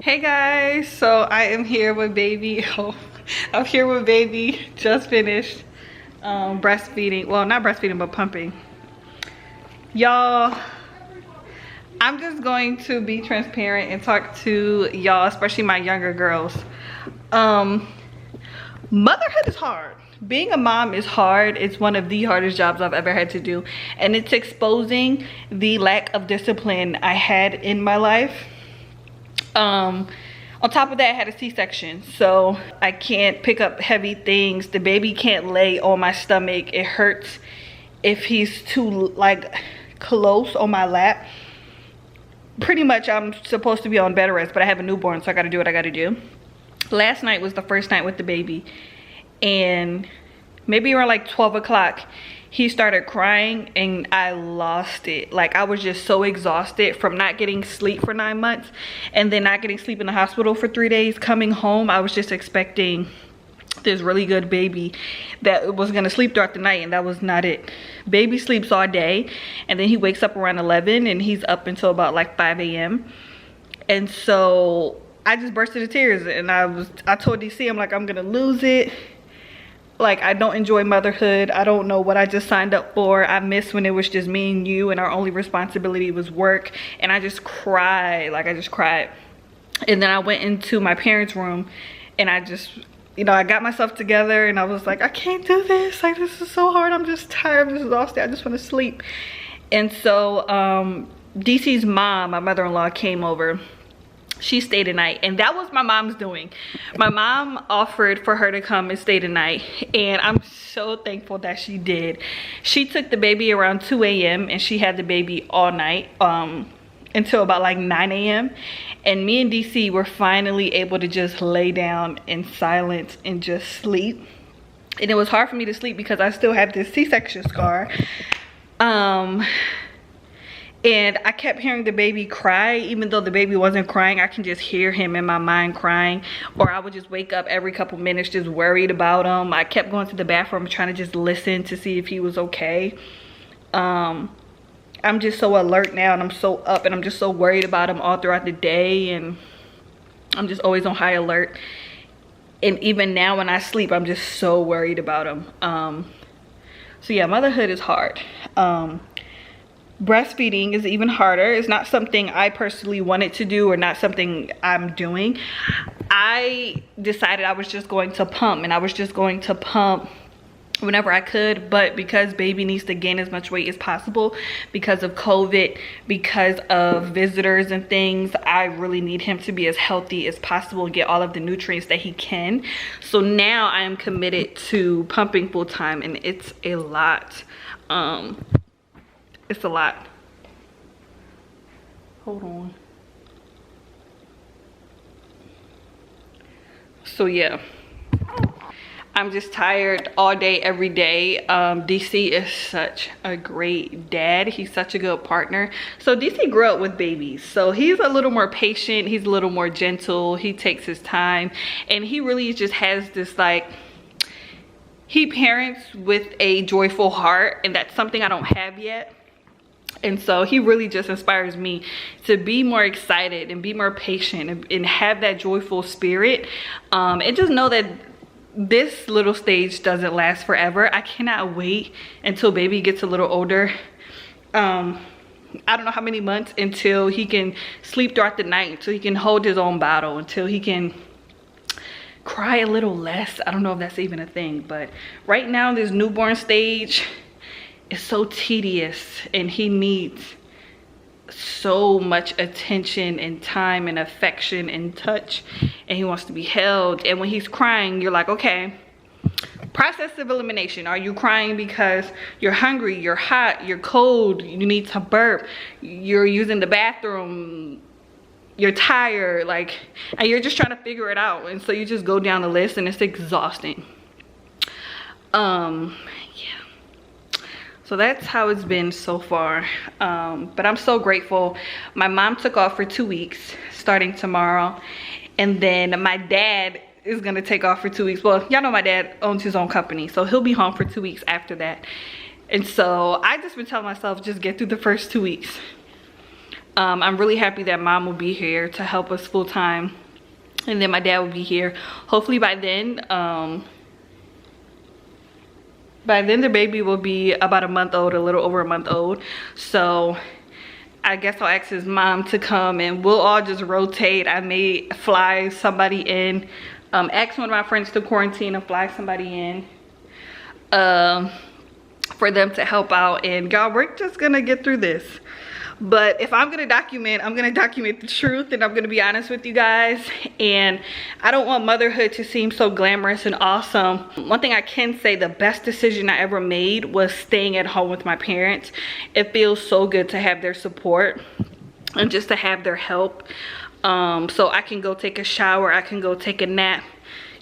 Hey guys, so I am here with baby. Oh, I'm here with baby, just finished breastfeeding. Well, not breastfeeding, but pumping. Y'all, I'm just going to be transparent and talk to y'all, especially my younger girls. Motherhood is hard. Being a mom is hard. It's one of the hardest jobs I've ever had to do. And it's exposing the lack of discipline I had in my life. On top of that, I had a C-section, so I can't pick up heavy things. The baby can't lay on my stomach. It hurts if he's too like close on my lap. Pretty much I'm supposed to be on bed rest, but I have a newborn, so I gotta do what I gotta do. Last night was the first night with the baby, and maybe around like 12 o'clock he started crying and I lost it. Like, I was just so exhausted from not getting sleep for 9 months and then not getting sleep in the hospital for 3 days. Coming home, I was just expecting this really good baby that was gonna sleep throughout the night, and that was not it. Baby sleeps all day and then he wakes up around 11 and he's up until about like 5 a.m. And so I just burst into tears, and I told DC, I'm like, I'm gonna lose it. Like, I don't enjoy motherhood. I don't know what I just signed up for. I miss when it was just me and you and our only responsibility was work. And I just cried. Like, I just cried. And then I went into my parents' room and I just, you know, I got myself together and I was like, I can't do this. Like, this is so hard. I'm just tired. I'm just exhausted. I just want to sleep. And so DC's mom, my mother-in-law, came over. She stayed the night, and that was my mom's doing. My mom offered for her to come and stay the night, and I'm so thankful that she did. She took the baby around 2 a.m. and she had the baby all night until about like 9 a.m. and me and DC were finally able to just lay down in silence and just sleep. And it was hard for me to sleep because I still have this C-section scar. And I kept hearing the baby cry. Even though the baby wasn't crying, I can just hear him in my mind crying. Or I would just wake up every couple minutes just worried about him. I kept going to the bathroom trying to just listen to see if he was okay. I'm just so alert now, and I'm so up, and I'm just so worried about him all throughout the day. And I'm just always on high alert. And even now when I sleep, I'm just so worried about him. So yeah, motherhood is hard. Breastfeeding is even harder. It's not something I personally wanted to do, or not something I'm doing. I decided I was just going to pump, and I was just going to pump whenever I could. But because baby needs to gain as much weight as possible because of COVID, because of visitors and things, I really need him to be as healthy as possible and get all of the nutrients that he can. So now I am committed to pumping full time, and it's a lot. It's a lot. Hold on. So yeah, I'm just tired all day, every day. DC is such a great dad. He's such a good partner. So DC grew up with babies, so he's a little more patient. He's a little more gentle. He takes his time, and he really just has this, like, he parents with a joyful heart, and that's something I don't have yet. And so he really just inspires me to be more excited and be more patient and have that joyful spirit. And just know that this little stage doesn't last forever. I cannot wait until baby gets a little older. I don't know how many months until he can sleep throughout the night, until he can hold his own bottle, until he can cry a little less. I don't know if that's even a thing, but right now this newborn stage is so tedious, and he needs so much attention and time and affection and touch, and he wants to be held. And when he's crying, you're like, okay, process of elimination. Are you crying because you're hungry, you're hot, you're cold, you need to burp, you're using the bathroom, you're tired, like, and you're just trying to figure it out? And so you just go down the list, and it's exhausting. Yeah. So that's how it's been so far. But I'm so grateful. My mom took off for 2 weeks starting tomorrow, and then my dad is gonna take off for 2 weeks. Well, y'all know my dad owns his own company, so he'll be home for 2 weeks after that. And so I just been telling myself, just get through the first 2 weeks. I'm really happy that mom will be here to help us full time, and then my dad will be here. Hopefully by then the baby will be about a month old, a little over a month old. So I guess I'll ask his mom to come and we'll all just rotate. I may fly somebody in, ask one of my friends to quarantine and fly somebody in for them to help out. And y'all, we're just gonna get through this. But if I'm gonna document, I'm gonna document the truth, and I'm gonna be honest with you guys. And I don't want motherhood to seem so glamorous and awesome. One thing I can say, the best decision I ever made was staying at home with my parents. It feels so good to have their support and just to have their help. So I can go take a shower, I can go take a nap.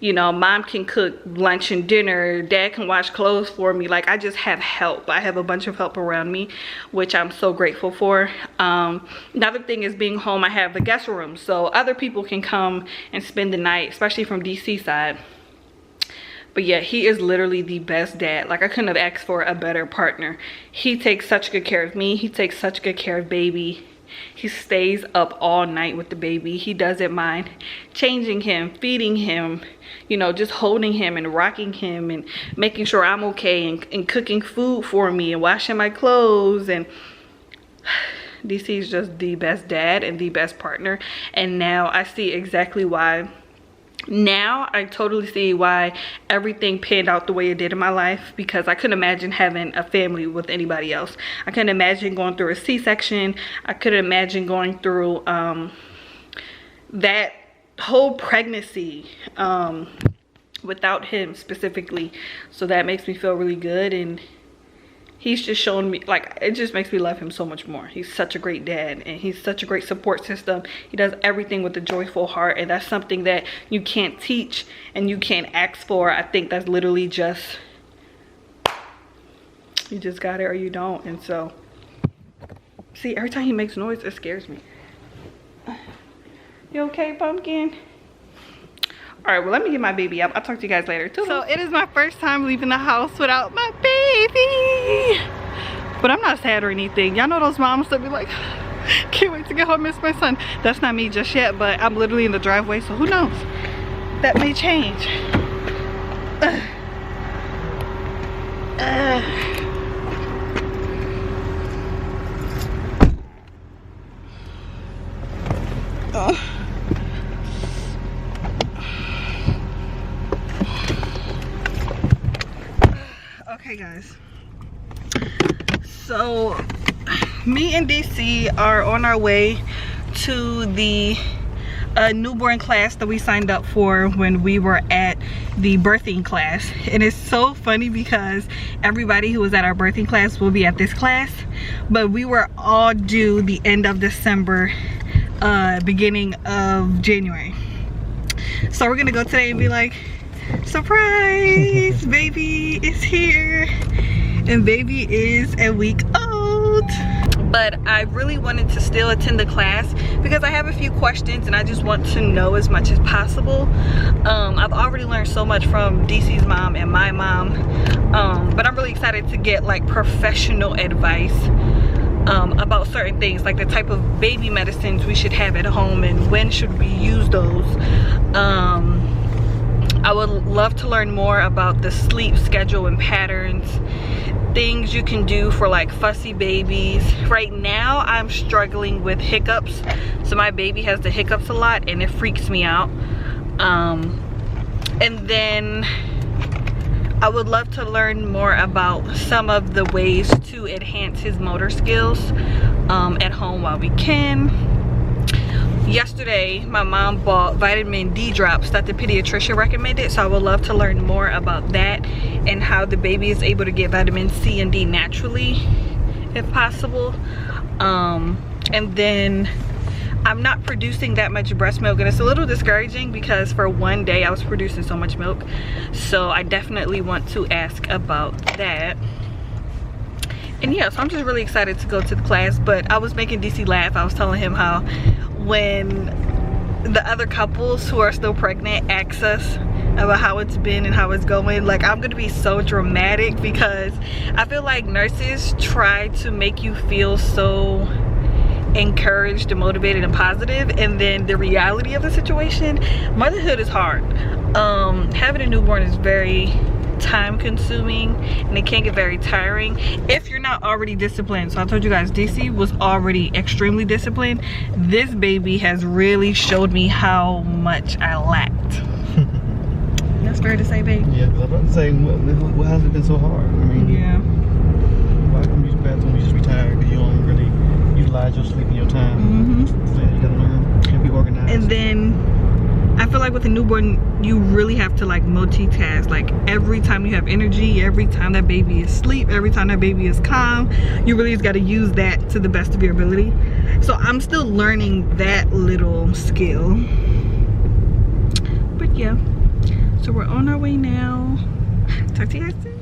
You know, mom can cook lunch and dinner, dad can wash clothes for me. Like, I just have help. I have a bunch of help around me, which I'm so grateful for. Another thing is being home, I have the guest room, so other people can come and spend the night, especially from DC side. But yeah, he is literally the best dad. Like, I couldn't have asked for a better partner. He takes such good care of me. He takes such good care of baby. He stays up all night with the baby. He doesn't mind changing him, feeding him, you know, just holding him and rocking him and making sure I'm okay, and cooking food for me and washing my clothes. And DC is just the best dad and the best partner. And now I see exactly why. Now I totally see why everything panned out the way it did in my life, because I couldn't imagine having a family with anybody else. I couldn't imagine going through a C-section. I couldn't imagine going through that whole pregnancy without him specifically. So that makes me feel really good, and he's just shown me, like, it just makes me love him so much more. He's such a great dad, and he's such a great support system. He does everything with a joyful heart, and that's something that you can't teach and you can't ask for. I think that's literally just, you just got it or you don't. And so, see, every time he makes noise, it scares me. You okay, pumpkin? All right, well, let me get my baby up. I'll talk to you guys later too. So it is my first time leaving the house without my baby, but I'm not sad or anything. Y'all know those moms that be like, can't wait to get home, miss my son. That's not me just yet, but I'm literally in the driveway, so who knows, that may change. Okay guys, so me and DC are on our way to the newborn class that we signed up for when we were at the birthing class. And it's so funny because everybody who was at our birthing class will be at this class, but we were all due the end of December, beginning of January. So we're gonna go today and be like, surprise, baby is here, and baby is a week old. But I really wanted to still attend the class because I have a few questions and I just want to know as much as possible. I've already learned so much from DC's mom and my mom, but I'm really excited to get like professional advice about certain things, like the type of baby medicines we should have at home and when should we use those. I would love to learn more about the sleep schedule and patterns, things you can do for like fussy babies. Right now I'm struggling with hiccups, so my baby has the hiccups a lot and it freaks me out. And then I would love to learn more about some of the ways to enhance his motor skills at home while we can. Yesterday my mom bought vitamin D drops that the pediatrician recommended, so I would love to learn more about that and how the baby is able to get vitamin C and D naturally if possible. And then I'm not producing that much breast milk, and it's a little discouraging because for one day I was producing so much milk, so I definitely want to ask about that. And yeah, so I'm just really excited to go to the class. But I was making DC laugh. I was telling him how when the other couples who are still pregnant ask us about how it's been and how it's going, like, I'm gonna be so dramatic because I feel like nurses try to make you feel so encouraged and motivated and positive, and then the reality of the situation. Motherhood is hard. Having a newborn is very time consuming, and it can get very tiring if you're not already disciplined. So I told you guys, DC was already extremely disciplined. This baby has really showed me how much I lacked. That's fair to say, babe. Yeah, because I'm about to say, what has it been so hard? I mean, yeah. Why come you use the bathroom? You just be tired because you don't really utilize your sleep and your time. So you gotta learn to be organized. And then I feel like with a newborn, you really have to like multitask. Like every time you have energy, every time that baby is asleep, every time that baby is calm, you really just got to use that to the best of your ability. So I'm still learning that little skill. But yeah, so we're on our way now. Talk to you guys soon.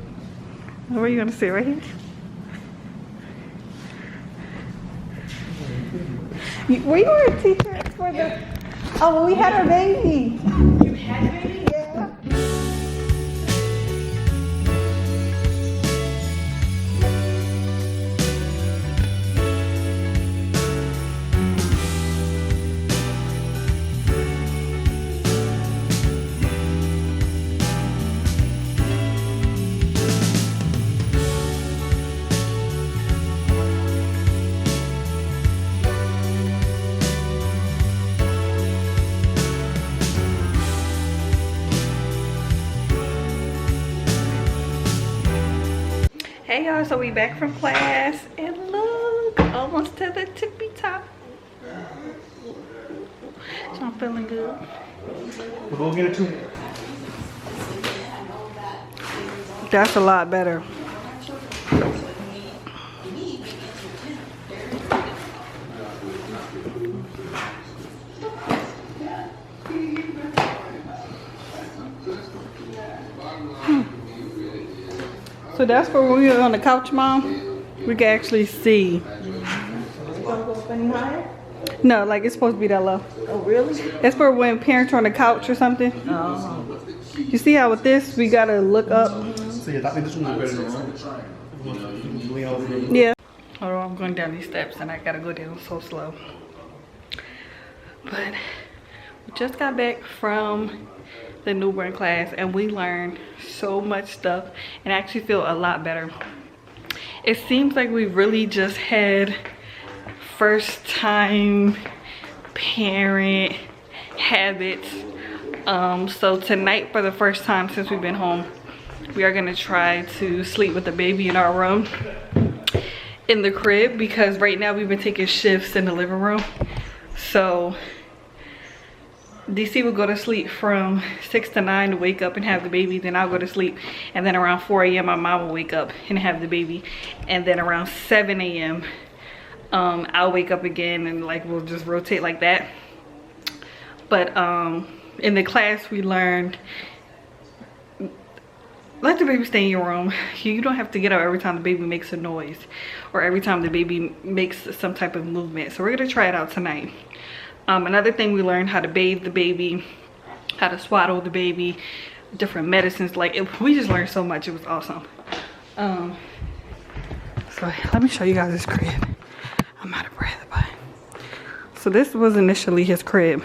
Where are you gonna sit? Right here? Were you wearing t-shirts for the... Oh, well, we had our baby. You had a baby? Yeah. Hey y'all, so we back from class and look, almost to the tippy top. So I'm feeling good. We'll go get it too. That's a lot better. So that's for when we were on the couch, Mom. We can actually see. No, like it's supposed to be that low. Oh, really? It's for when parents are on the couch or something. Oh. You see how with this, we gotta look up. So yeah, I think this one is better than Yeah. Hold on, I'm going down these steps and I gotta go down so slow. But we just got back from the newborn class and we learned so much stuff and I actually feel a lot better. It seems like we really just had first time parent habits. So tonight, for the first time since we've been home, we are gonna try to sleep with the baby in our room in the crib, because right now we've been taking shifts in the living room. So DC will go to sleep from 6 to 9 to wake up and have the baby, then I'll go to sleep, and then around 4 a.m. my mom will wake up and have the baby, and then around 7 a.m. I'll wake up again, and like we'll just rotate like that. But in the class we learned, let the baby stay in your room. You don't have to get up every time the baby makes a noise or every time the baby makes some type of movement. So we're gonna try it out tonight. Another thing, we learned how to bathe the baby, how to swaddle the baby, different medicines. Like we just learned so much. It was awesome. So let me show you guys this crib. I'm out of breath, but so this was initially his crib,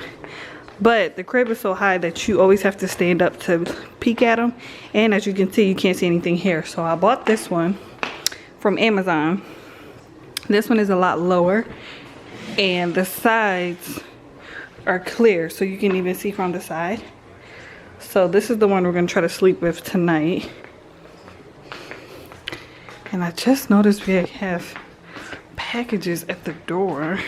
but the crib is so high that you always have to stand up to peek at him, and as you can see, you can't see anything here. So I bought this one from Amazon. This one is a lot lower and the sides are clear, so you can even see from the side. So this is the one we're gonna try to sleep with tonight. And I just noticed we have packages at the door.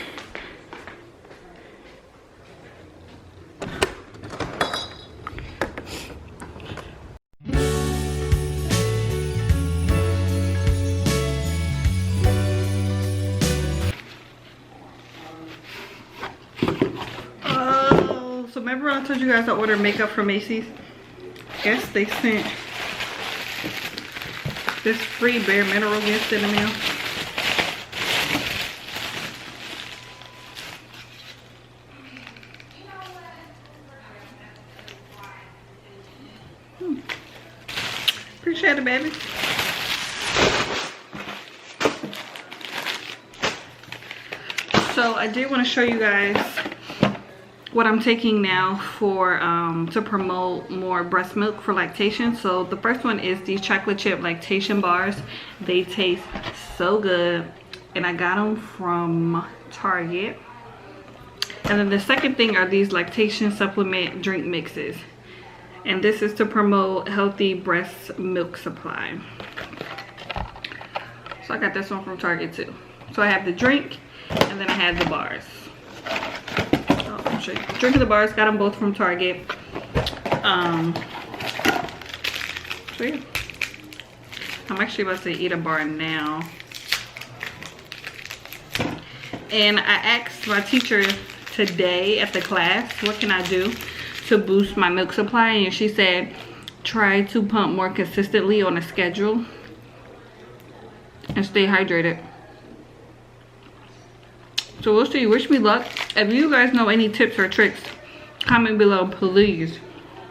So remember I told you guys I ordered makeup from Macy's? Guess they sent this free bare mineral gift in the mail. Appreciate it, baby. So I did want to show you guys what I'm taking now for to promote more breast milk for lactation. So the first one is these chocolate chip lactation bars. They taste so good, and I got them from Target. And then the second thing are these lactation supplement drink mixes, and this is to promote healthy breast milk supply. So I got this one from Target too. So I have the drink, and then I have the bars. Drink of the bars, got them both from Target. So yeah, I'm actually about to eat a bar now. And I asked my teacher today at the class, what can I do to boost my milk supply? And she said, try to pump more consistently on a schedule and stay hydrated. So we'll see. Wish me luck. If you guys know any tips or tricks, comment below, please.